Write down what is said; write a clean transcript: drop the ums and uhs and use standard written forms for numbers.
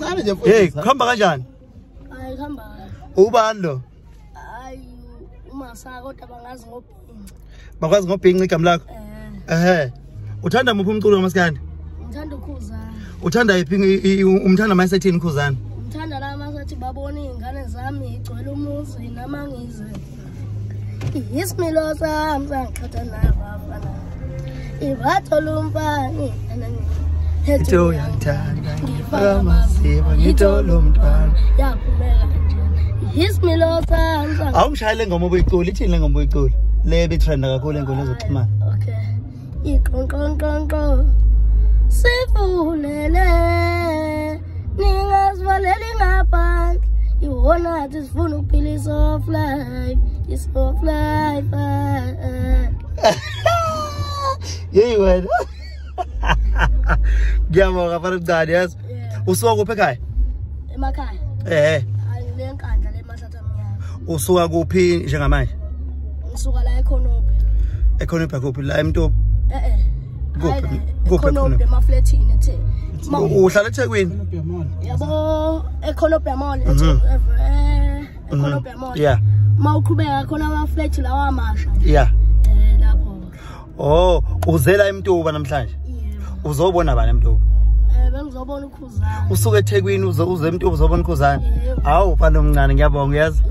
Kancane nje mfowethu. Hey, kuhamba kanjani? Hayi khamba. Ubani lo? Hayi umasa kodwa bangazi ngobhinca. Bakwazi ngobhinca igama lakho? Uthanda muphi umculo kaMaskandi? Ngithanda uKhuzani. Uthanda yiphi umthanda mayesethini uKhuzani? Ngithanda la masathi babona izingane zami igcwele umuzi namangize. Isimilo sami sangixotha nabafana. Ibathola umfana Ito yangithanda ngifaka amasiba ngithola umntwana. Yaphumela nje. Isimilo sami awungishayele ngoma obuyicula ithini le ngoma obuyicula? Le betrenda kakhulu engoma ezoxhumana. Okay. Iqonqonqonqo sivulele ningazivaleli ngaphandle iwona athi sifuna ukuphilisa of life is of life. Yeyi wena. Ngiyabonga mfana mncane yazi. Usuka kuphi ekhaya? Emakhaya. Ayile nkandla le masatha mnyama. Usuka kuphi njengamanje? Ngisuka la eKhonope. Ekhonopha kuphi la eMtopo? Kuphi? EKhonope emafletini ethe. Uhlala eThekwini? Yabo eKhonope mall eKhonope mall. Yeah. Mawuqhubeka khona ama flat lawa amasha. Yeah. Lapho. Oh, uzela eMtopo namhlanje? Uzobona bani eMtopo? Bengizobona uKhuzani. Usuke eThekwini uze eMtopo uzobona uKhuzani? Hawu mfana omncane ngiyabonga yazi.